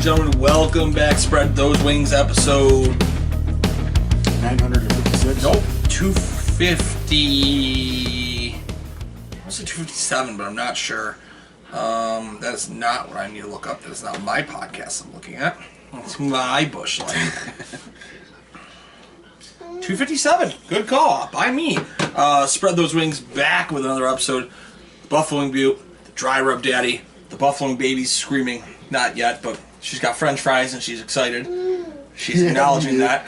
and gentlemen, welcome back. Spread Those Wings, episode 956. Nope, 250. I want to say 257, but I'm not sure. That is not what I need to look up. That is not my podcast I'm looking at. It's my bush light. 257. Good call by me. Spread Those Wings back with another episode. Buffalo Butte, the dry rub daddy. The Buffalo baby's screaming. Not yet, but she's got French fries and she's excited. She's acknowledging that.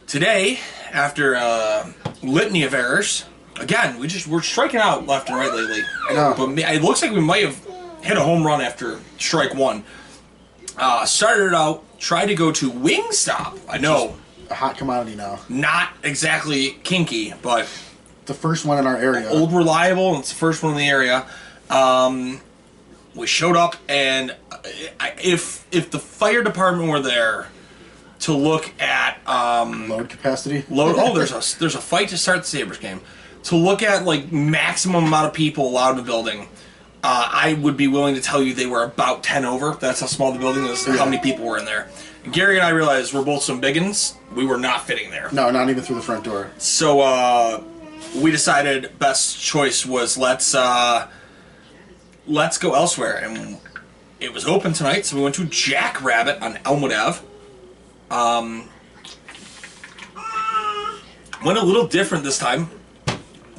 Today, after a litany of errors, again, we're striking out left and right lately. But it looks like we might have hit a home run after strike one. Started it out, tried to go to Wingstop. I know. A hot commodity now. Not exactly kinky, but the first one in our area. Old reliable, and it's the first one in the area. We showed up, and if the fire department were there to look at load capacity. There's a fight to start the Sabres game. To look at like maximum amount of people allowed in the building, I would be willing to tell you they were about 10 over. That's how small the building is. How many people were in there? And Gary and I realized we're both some biggins. We were not fitting there. No, not even through the front door. So we decided best choice was let's go elsewhere, and it was open tonight, so we went to Jack Rabbit on Elmwood Ave. Went a little different this time.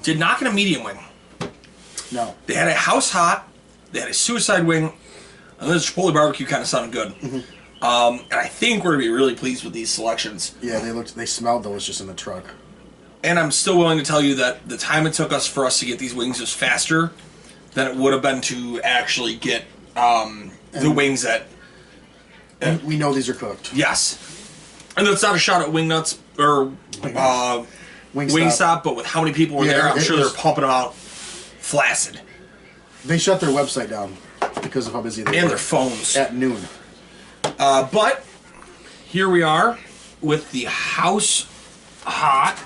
Did not get a medium wing. No. They had a house hot, they had a suicide wing, and then the Chipotle barbecue kind of sounded good. Mm-hmm. And I think we're going to be really pleased with these selections. Yeah, they smelled delicious in the truck. And I'm still willing to tell you that the time it took us for us to get these wings was faster than it would have been to actually get the wings that... And we know these are cooked. Yes. And that's not a shot at Wingnuts or Wingstop, but with how many people were there, I'm sure they're pumping them out flaccid. They shut their website down because of how busy they were. And their phones. At noon. But here we are with the house hot.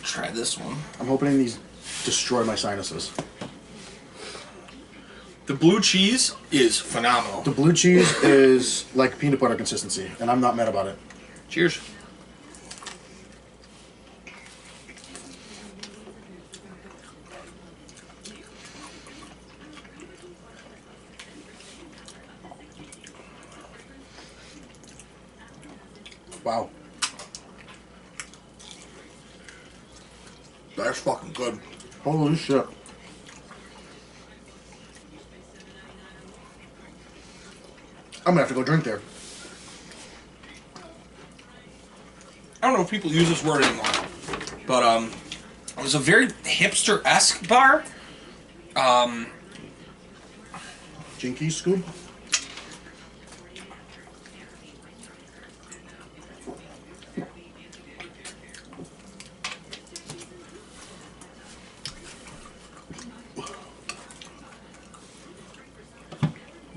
Try this one. I'm hoping these destroy my sinuses. The blue cheese is phenomenal. The blue cheese is like peanut butter consistency, and I'm not mad about it. Cheers. Wow. That's fucking good. Holy shit. I'm gonna have to go drink there. I don't know if people use this word anymore, but it was a very hipster-esque bar. Jinky scoop.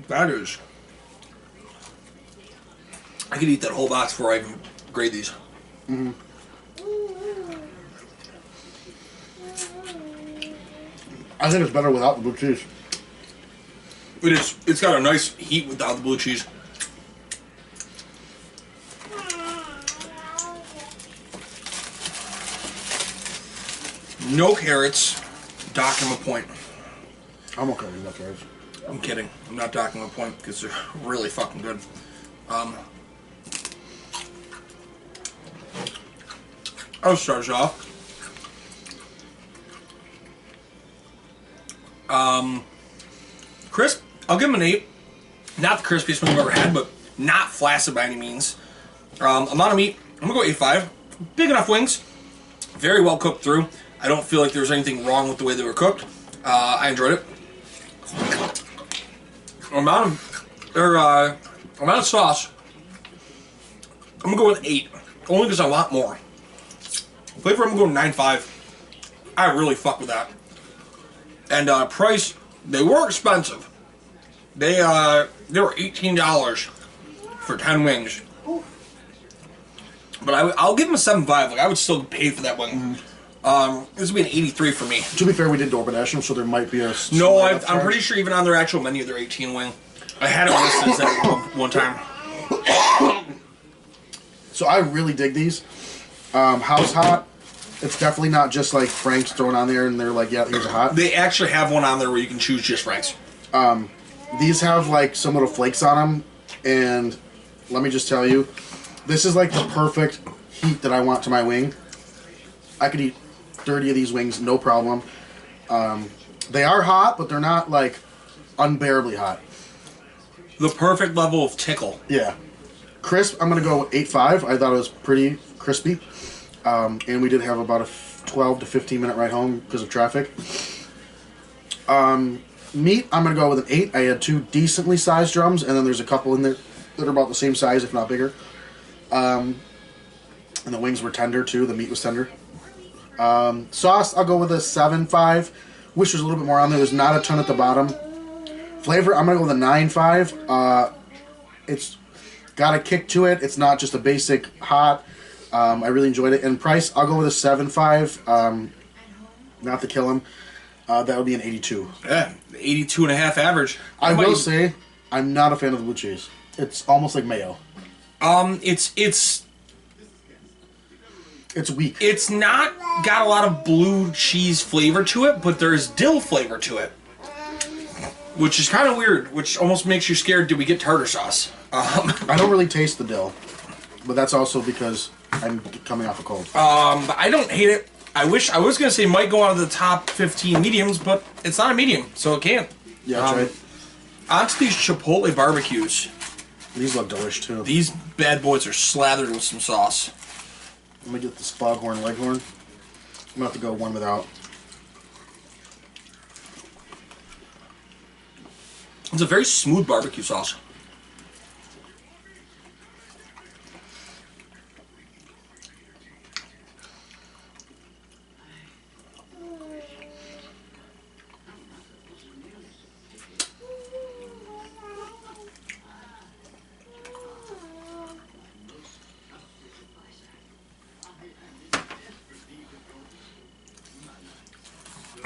That is. I could eat that whole box before I even grade these. Mm-hmm. I think it's better without the blue cheese. It is. It's got a nice heat without the blue cheese. No carrots. Docking a point. I'm okay with no carrots. I'm kidding. I'm not docking a point because they're really fucking good. I'll start us off. Crisp, I'll give him an 8. Not the crispiest one I've ever had, but not flaccid by any means. Amount of meat, I'm going to go 8.5. Big enough wings. Very well cooked through. I don't feel like there was anything wrong with the way they were cooked. I enjoyed it. Amount of sauce, I'm going to go with 8. Only because I want more. Flavor, I'm going to go 9.5. I really fuck with that. And price, they were expensive. They were $18 for 10 wings. But I'll give them a 7.5. Like, I would still pay for that wing. This would be an 83 for me. To be fair, we did DoorDash them, so there might be a... No, I'm pretty sure even on their actual menu, they're 18 wing. I had it listed as that one time. So I really dig these. House hot. It's definitely not just like Frank's thrown on there and they're like, yeah, here's a hot. They actually have one on there where you can choose just Frank's. These have like some little flakes on them, and let me just tell you, this is like the perfect heat that I want to my wing. I could eat 30 of these wings, no problem. They are hot, but they're not like unbearably hot. The perfect level of tickle. Yeah. Crisp, I'm going to go 8.5. I thought it was pretty crispy. And we did have about a 12 to 15 minute ride home because of traffic. Meat, I'm going to go with an 8. I had 2 decently sized drums, and then there's a couple in there that are about the same size, if not bigger. And the wings were tender, too. The meat was tender. Sauce, I'll go with a 7.5. Wish there's a little bit more on there. There's not a ton at the bottom. Flavor, I'm going to go with a 9.5. It's got a kick to it. It's not just a basic hot. I really enjoyed it. And price, I'll go with a 7.5. Not to kill him. That would be an 82. Yeah, 82.5 average. I will say, I'm not a fan of the blue cheese. It's almost like mayo. It's weak. It's not got a lot of blue cheese flavor to it, but there's dill flavor to it, which is kind of weird. Which almost makes you scared. Did we get tartar sauce? I don't really taste the dill, but that's also because I'm coming off a cold. But I don't hate it. I wish I was gonna say might go out of the top 15 mediums, but it's not a medium, so it can't. Yeah, that's right. On to these Chipotle barbecues. These look delicious too. These bad boys are slathered with some sauce. Let me get this foghorn leghorn. I'm gonna have to go one without. It's a very smooth barbecue sauce.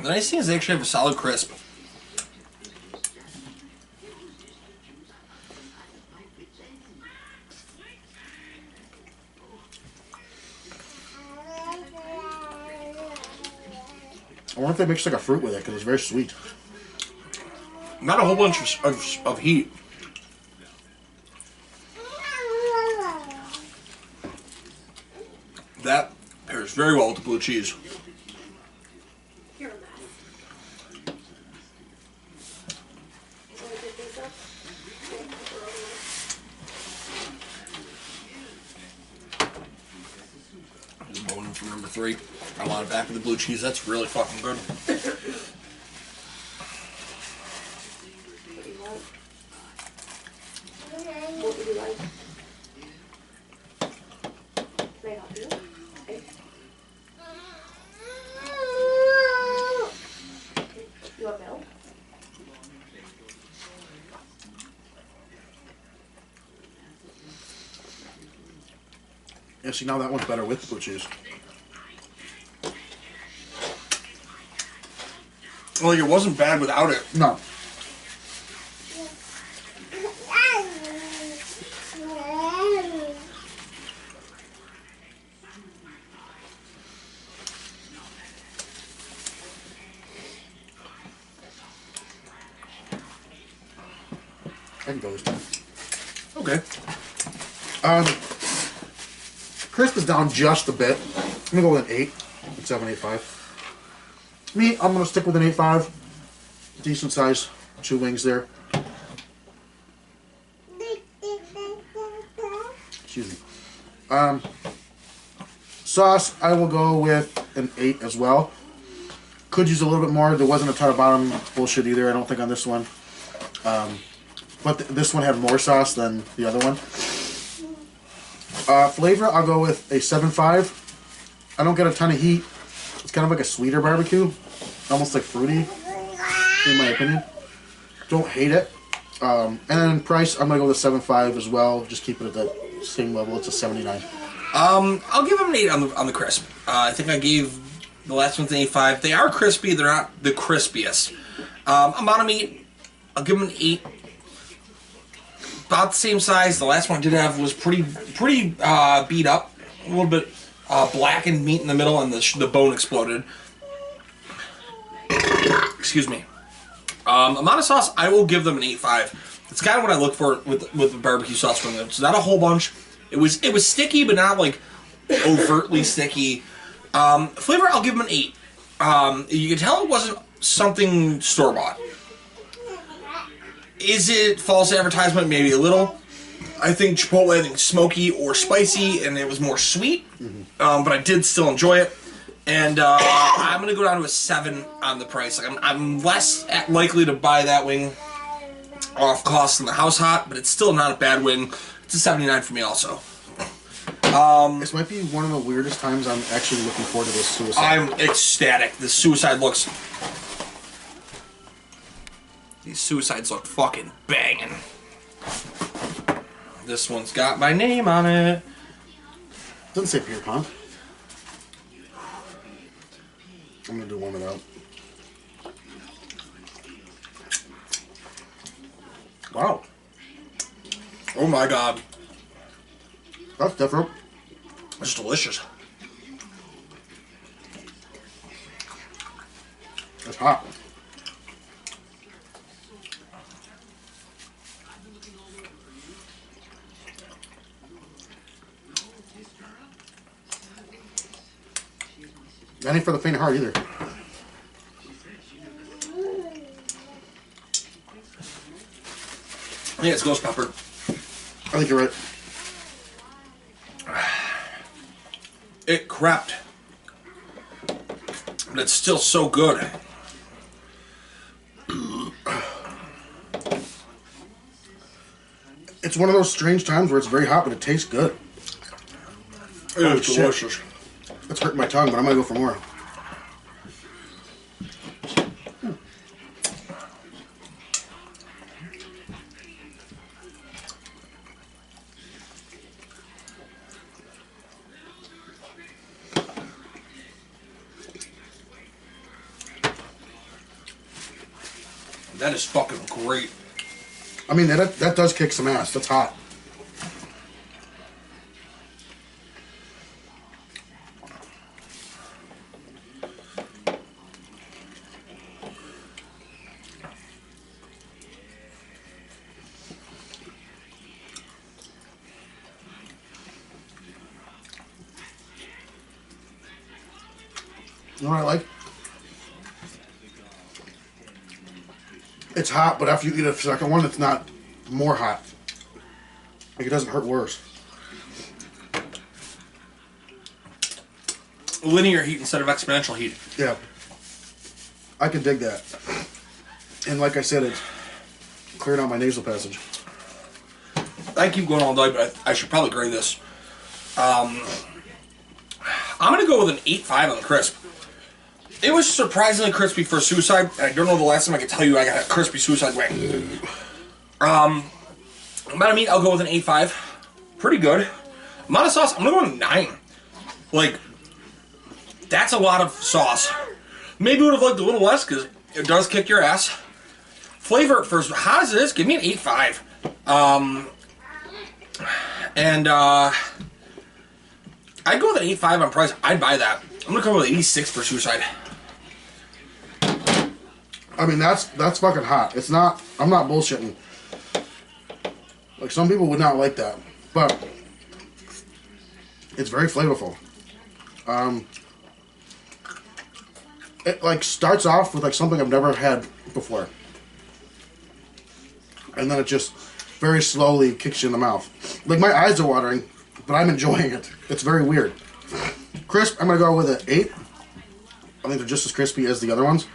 The nice thing is they actually have a solid crisp. I wonder if they mixed like a fruit with it because it's very sweet. Not a whole bunch of heat. That pairs very well with the blue cheese. Going for number 3. I want it back with the blue cheese. That's really fucking good. What would you like? May I help you? Okay. You want milk? Yeah, see, now that one's better with blue cheese. Well, it wasn't bad without it. No. I can go this time. Okay. Crisp is down just a bit. I'm gonna go with an 8. 7.85. Me, I'm gonna stick with an 8.5. Decent size. 2 wings there. Excuse me. Sauce, I will go with an 8 as well. Could use a little bit more. There wasn't a ton of bottom bullshit either, I don't think, on this one. But this one had more sauce than the other one. Flavor, I'll go with a 7.5. I don't get a ton of heat. It's kind of like a sweeter barbecue. Almost like fruity, in my opinion. Don't hate it. And then price, I'm going to go with a 7.5 as well. Just keep it at that same level. It's a 79. I'll give them an 8 on the crisp. I think I gave the last one's an 8.5. They are crispy. They're not the crispiest. Amount of meat, I'll give them an 8. about the same size. The last one I did have was pretty beat up, a little bit blackened meat in the middle, and the bone exploded. Excuse me. Amount of sauce, I will give them an 8.5. It's kind of what I look for with the barbecue sauce from them. It's not a whole bunch. It was sticky, but not like overtly sticky. Flavor, I'll give them an 8. You can tell it wasn't something store bought. Is it false advertisement? Maybe a little. I think Chipotle, I think smoky or spicy, and it was more sweet. But I did still enjoy it. And I'm gonna go down to a 7 on the price. Like I'm less likely to buy that wing off cost than the House Hot, but it's still not a bad wing. It's a 79 for me also. This might be one of the weirdest times I'm actually looking forward to this suicide. I'm ecstatic. The suicide looks... These suicides look fucking banging. This one's got my name on it. Doesn't say beer pong. I'm gonna do one without. Wow. Oh my god. That's different. It's delicious. It's hot. That ain't for the faint of heart either. I think it's ghost pepper. I think you're right. It crept. But it's still so good. It's one of those strange times where it's very hot, but it tastes good. It is shit. delicious. It's hurting my tongue, but I'm gonna go for more. That is fucking great. I mean, that does kick some ass. That's hot. You know what I like? It's hot, but after you eat a second one, it's not more hot. Like, it doesn't hurt worse. Linear heat instead of exponential heat. Yeah. I can dig that. And like I said, it's clearing out my nasal passage. I keep going all day, but I should probably grade this. I'm going to go with an 8.5 on the crisp. It was surprisingly crispy for a suicide. I don't know the last time I could tell you I got a crispy suicide wing. Amount of meat, I'll go with an 8.5. Pretty good. Amount of sauce, I'm going to go with a 9. Like, that's a lot of sauce. Maybe would have liked a little less because it does kick your ass. Flavor, for as hot as it is, give me an 8.5. I'd go with an 8.5 on price. I'd buy that. I'm going to go with 86 for suicide. I mean, that's fucking hot. It's not, I'm not bullshitting. Like, some people would not like that. But it's very flavorful. It, like, starts off with, like, something I've never had before. And then it just very slowly kicks you in the mouth. Like, my eyes are watering, but I'm enjoying it. It's very weird. Crisp, I'm going to go with an 8. I think they're just as crispy as the other ones.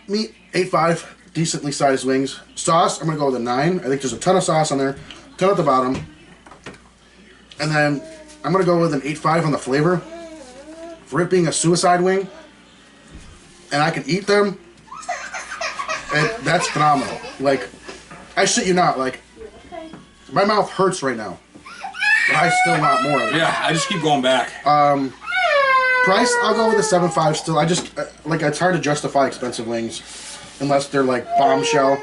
Meat, 8.5. Decently sized wings. Sauce, I'm going to go with a 9. I think there's a ton of sauce on there. Ton at the bottom. And then I'm going to go with an 8.5 on the flavor. For it being a suicide wing, and I can eat them, and that's phenomenal. Like, I shit you not, like, my mouth hurts right now. But I still want more of it. Yeah, I just keep going back. Price, I'll go with a 7.5 still. I just, like, it's hard to justify expensive wings unless they're, like, bombshell.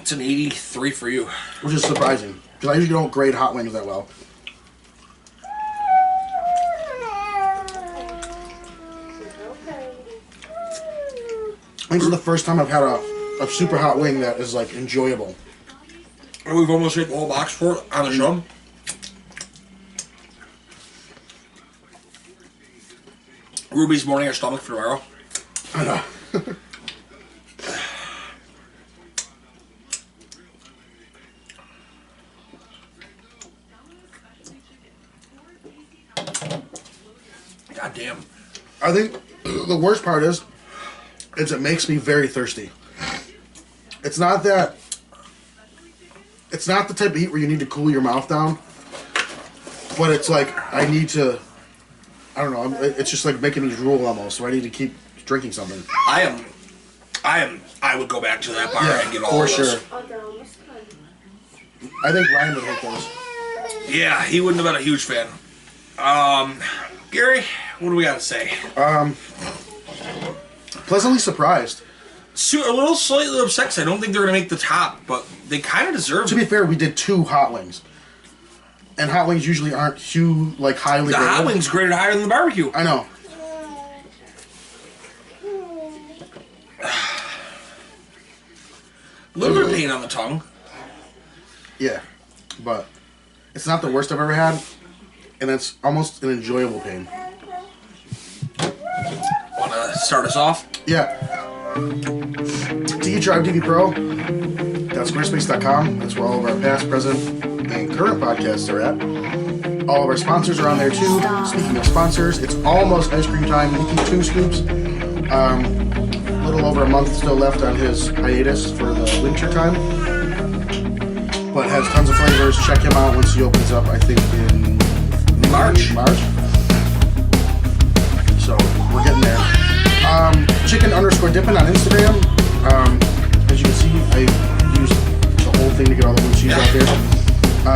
It's an 83 for you. Which is surprising. Because I usually don't grade hot wings that well. I think this is the first time I've had a super hot wing that is like enjoyable. And we've almost hit the whole box for it on the show. Ruby's mourning her stomach for tomorrow. I know. God damn. I think the worst part is it makes me very thirsty. It's not that. It's not the type of heat where you need to cool your mouth down. But it's like, I need to. I don't know. It's just like making me drool almost. So I need to keep drinking something. I would go back to that bar and get all for of those. sure. I think Ryan would hate those. Yeah, he wouldn't have been a huge fan. Gary, what do we got to say? Pleasantly surprised. A little slightly upset because I don't think they're going to make the top, but they kind of deserve To it. be fair, we did 2 hot wings. And hot wings usually aren't highly The graded. hot wings graded higher than the barbecue. I know. A little bit of pain on the tongue. Yeah. But it's not the worst I've ever had. And it's almost an enjoyable pain. Want to start us off? Yeah. Drive TV Pro.squarespace.com. That's where all of our past, present, and current podcasts are at. All of our sponsors are on there too. Speaking of sponsors, it's almost ice cream time. Mickey 2 Scoops. A little over a month still left on his hiatus for the winter time. But has tons of flavors. Check him out once he opens up, I think in March. So we're getting there. Chicken_dippin' on Instagram. As you can see, I used the whole thing to get all the blue cheese out there.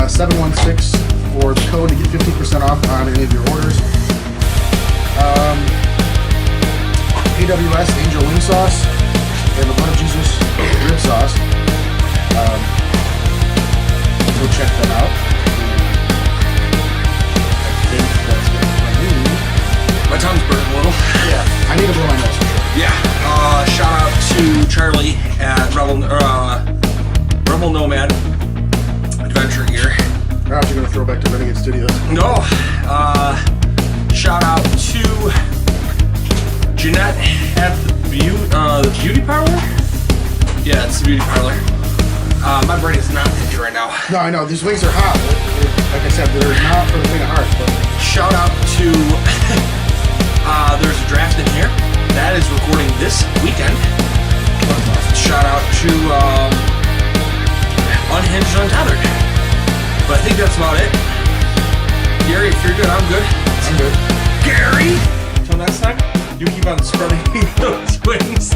716 for the code to get 50% off on any of your orders. AWS Angel Wing Sauce and the Blood of Jesus Rib Sauce. Go check them out. I think that's it for me. My tongue's burning a little. Yeah, I need to blow my nose for sure. Yeah. Shout out to Charlie at Rebel Nomad Adventure Gear. Now you're gonna throw back to Renegade Studios. No. Shout out to Jeanette at the beauty parlor. Yeah, it's the beauty parlor. My brain is not thinking right now. No, I know these wings are hot. Like I said, they're not for the faint of heart. But Shout out to there's a draft in here that is recording this weekend. Shout out to Unhinged Untethered. But I think that's about it. Gary, if you're good, I'm good. I'm good. Gary! Until next time, you keep on spreading those wings.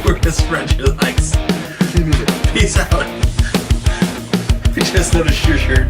We're gonna spread your legs. Cue music. Peace out. We just noticed your shirt.